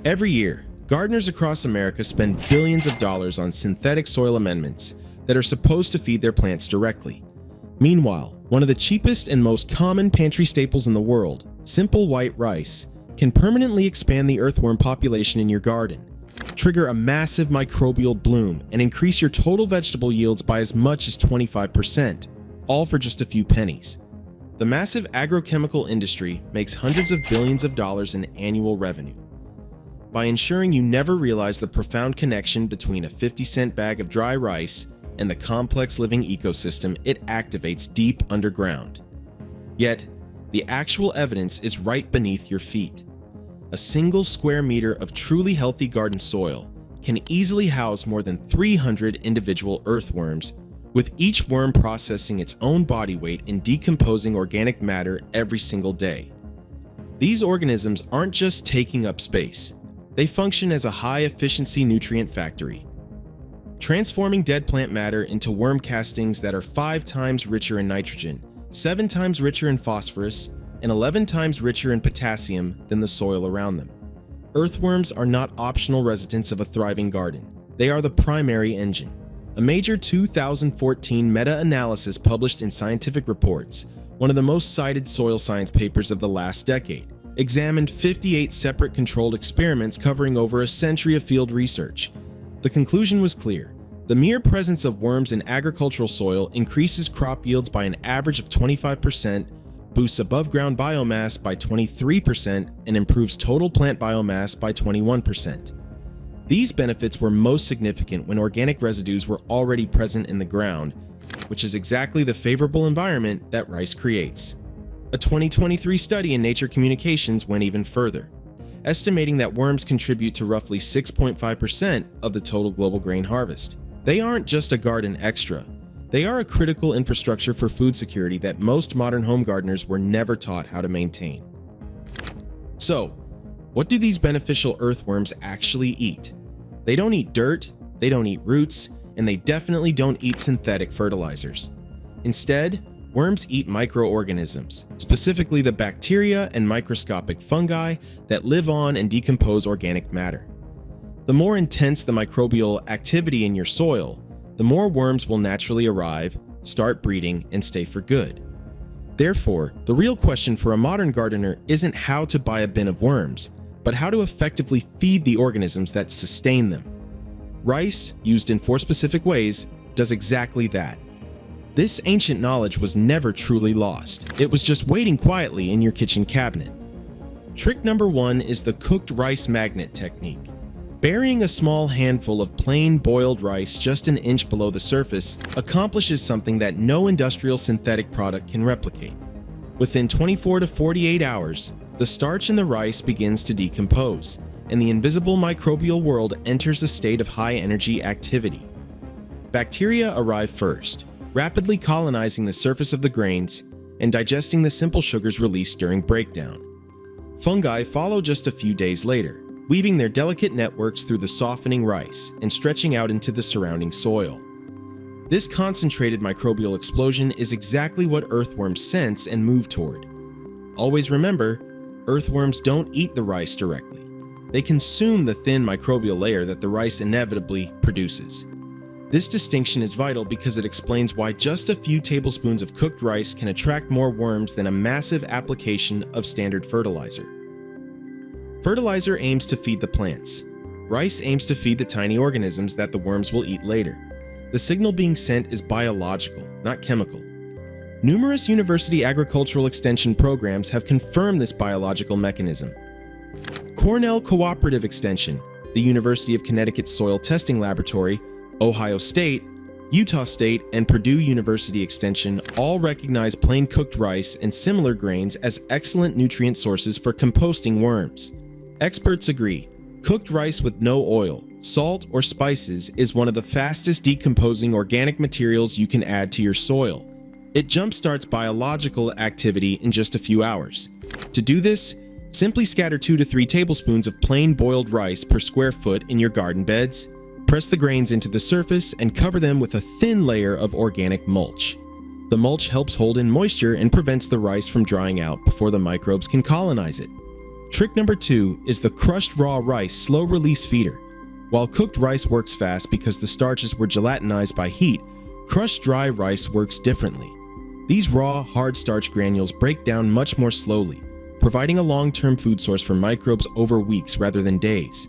Every year, gardeners across America spend billions of dollars on synthetic soil amendments that are supposed to feed their plants directly. Meanwhile, one of the cheapest and most common pantry staples in the world, simple white rice, can permanently expand the earthworm population in your garden, trigger a massive microbial bloom, and increase your total vegetable yields by as much as 25%, all for just a few pennies. The massive agrochemical industry makes hundreds of billions of dollars in annual revenue. By ensuring you never realize the profound connection between a 50-cent bag of dry rice and the complex living ecosystem it activates deep underground. Yet, the actual evidence is right beneath your feet. A single square meter of truly healthy garden soil can easily house more than 300 individual earthworms, with each worm processing its own body weight in decomposing organic matter every single day. These organisms aren't just taking up space. They function as a high-efficiency nutrient factory, transforming dead plant matter into worm castings that are 5 times richer in nitrogen, 7 times richer in phosphorus, and 11 times richer in potassium than the soil around them. Earthworms are not optional residents of a thriving garden. They are the primary engine. A major 2014 meta-analysis published in Scientific Reports, one of the most cited soil science papers of the last decade, examined 58 separate controlled experiments covering over a century of field research. The conclusion was clear. The mere presence of worms in agricultural soil increases crop yields by an average of 25%, boosts above-ground biomass by 23%, and improves total plant biomass by 21%. These benefits were most significant when organic residues were already present in the ground, which is exactly the favorable environment that rice creates. A 2023 study in Nature Communications went even further, estimating that worms contribute to roughly 6.5% of the total global grain harvest. They aren't just a garden extra. They are a critical infrastructure for food security that most modern home gardeners were never taught how to maintain. So, what do these beneficial earthworms actually eat? They don't eat dirt, they don't eat roots, and they definitely don't eat synthetic fertilizers. Instead, worms eat microorganisms, specifically the bacteria and microscopic fungi that live on and decompose organic matter. The more intense the microbial activity in your soil, the more worms will naturally arrive, start breeding, and stay for good. Therefore, the real question for a modern gardener isn't how to buy a bin of worms, but how to effectively feed the organisms that sustain them. Rice, used in 4 specific ways, does exactly that. This ancient knowledge was never truly lost. It was just waiting quietly in your kitchen cabinet. Trick number 1 is the cooked rice magnet technique. Burying a small handful of plain boiled rice just an inch below the surface accomplishes something that no industrial synthetic product can replicate. Within 24 to 48 hours, the starch in the rice begins to decompose, and the invisible microbial world enters a state of high-energy activity. Bacteria arrive first, rapidly colonizing the surface of the grains and digesting the simple sugars released during breakdown. Fungi follow just a few days later, weaving their delicate networks through the softening rice and stretching out into the surrounding soil. This concentrated microbial explosion is exactly what earthworms sense and move toward. Always remember, earthworms don't eat the rice directly. They consume the thin microbial layer that the rice inevitably produces. This distinction is vital because it explains why just a few tablespoons of cooked rice can attract more worms than a massive application of standard fertilizer. Fertilizer aims to feed the plants. Rice aims to feed the tiny organisms that the worms will eat later. The signal being sent is biological, not chemical. Numerous university agricultural extension programs have confirmed this biological mechanism. Cornell Cooperative Extension, the University of Connecticut Soil Testing Laboratory, Ohio State, Utah State, and Purdue University Extension all recognize plain cooked rice and similar grains as excellent nutrient sources for composting worms. Experts agree, cooked rice with no oil, salt, or spices is one of the fastest decomposing organic materials you can add to your soil. It jumpstarts biological activity in just a few hours. To do this, simply scatter 2 to 3 tablespoons of plain boiled rice per square foot in your garden beds, press the grains into the surface, and cover them with a thin layer of organic mulch. The mulch helps hold in moisture and prevents the rice from drying out before the microbes can colonize it. Trick number 2 is the crushed raw rice slow-release feeder. While cooked rice works fast because the starches were gelatinized by heat, crushed dry rice works differently. These raw, hard starch granules break down much more slowly, providing a long-term food source for microbes over weeks rather than days.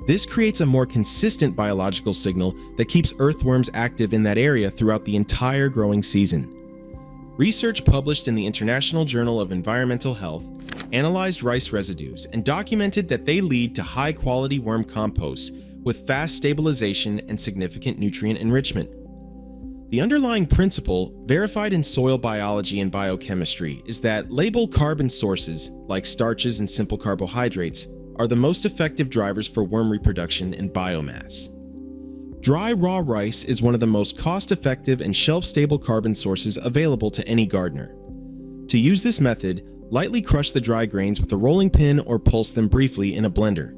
This creates a more consistent biological signal that keeps earthworms active in that area throughout the entire growing season. Research published in the International Journal of Environmental Health analyzed rice residues and documented that they lead to high-quality worm compost with fast stabilization and significant nutrient enrichment. The underlying principle, verified in soil biology and biochemistry, is that label carbon sources, like starches and simple carbohydrates, are the most effective drivers for worm reproduction and biomass. Dry raw rice is one of the most cost-effective and shelf-stable carbon sources available to any gardener. To use this method, lightly crush the dry grains with a rolling pin or pulse them briefly in a blender.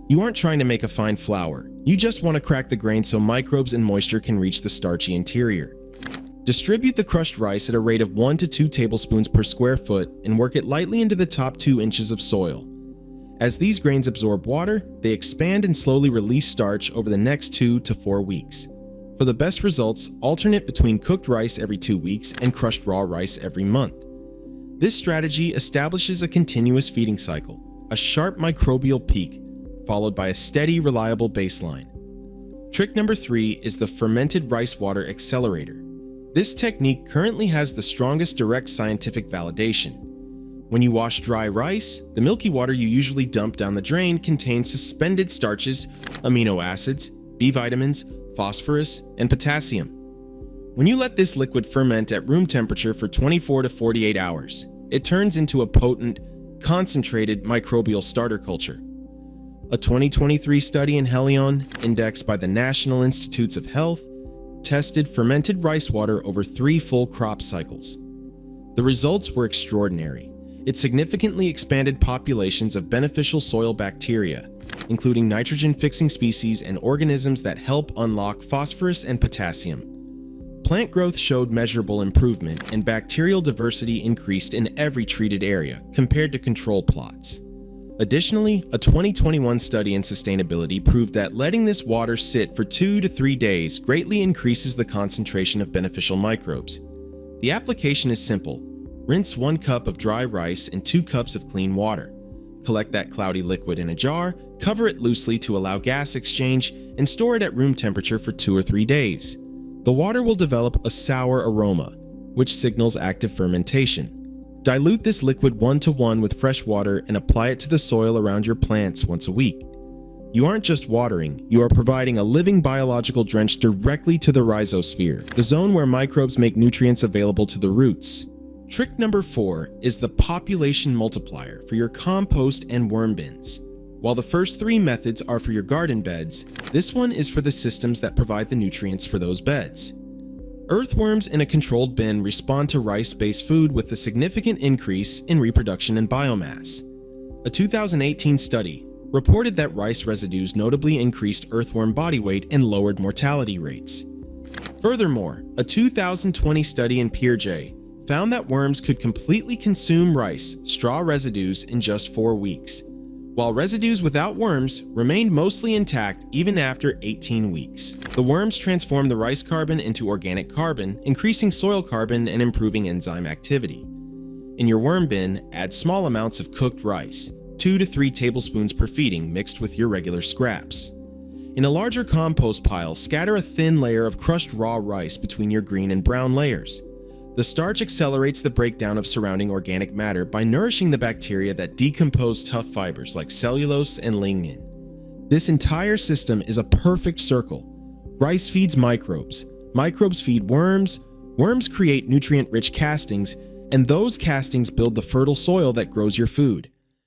You aren't trying to make a fine flour, you just want to crack the grain so microbes and moisture can reach the starchy interior. Distribute the crushed rice at a rate of 1 to 2 tablespoons per square foot and work it lightly into the top 2 inches of soil. As these grains absorb water, they expand and slowly release starch over the next 2 to 4 weeks. For the best results, alternate between cooked rice every 2 weeks and crushed raw rice every month. This strategy establishes a continuous feeding cycle, a sharp microbial peak, followed by a steady, reliable baseline. Trick number 3 is the fermented rice water accelerator. This technique currently has the strongest direct scientific validation. When you wash dry rice, the milky water you usually dump down the drain contains suspended starches, amino acids, B vitamins, phosphorus, and potassium. When you let this liquid ferment at room temperature for 24 to 48 hours, it turns into a potent, concentrated microbial starter culture. A 2023 study in Helion, indexed by the National Institutes of Health, tested fermented rice water over 3 full crop cycles. The results were extraordinary. It significantly expanded populations of beneficial soil bacteria, including nitrogen-fixing species and organisms that help unlock phosphorus and potassium. Plant growth showed measurable improvement, and bacterial diversity increased in every treated area compared to control plots. Additionally, a 2021 study in sustainability proved that letting this water sit for 2 to 3 days greatly increases the concentration of beneficial microbes. The application is simple. Rinse 1 cup of dry rice in 2 cups of clean water. Collect that cloudy liquid in a jar, cover it loosely to allow gas exchange, and store it at room temperature for 2 or 3 days. The water will develop a sour aroma, which signals active fermentation. Dilute this liquid 1-to-1 with fresh water and apply it to the soil around your plants once a week. You aren't just watering, you are providing a living biological drench directly to the rhizosphere, the zone where microbes make nutrients available to the roots. Trick number 4 is the population multiplier for your compost and worm bins. While the first 3 methods are for your garden beds, this one is for the systems that provide the nutrients for those beds. Earthworms in a controlled bin respond to rice-based food with a significant increase in reproduction and biomass. A 2018 study reported that rice residues notably increased earthworm body weight and lowered mortality rates. Furthermore, a 2020 study in PeerJ found that worms could completely consume rice straw residues in just 4 weeks, while residues without worms remained mostly intact even after 18 weeks. The worms transform the rice carbon into organic carbon, increasing soil carbon and improving enzyme activity. In your worm bin, add small amounts of cooked rice, 2 to 3 tablespoons per feeding mixed with your regular scraps. In a larger compost pile, scatter a thin layer of crushed raw rice between your green and brown layers. The starch accelerates the breakdown of surrounding organic matter by nourishing the bacteria that decompose tough fibers like cellulose and lignin. This entire system is a perfect circle. Rice feeds microbes, microbes feed worms, worms create nutrient-rich castings, and those castings build the fertile soil that grows your food.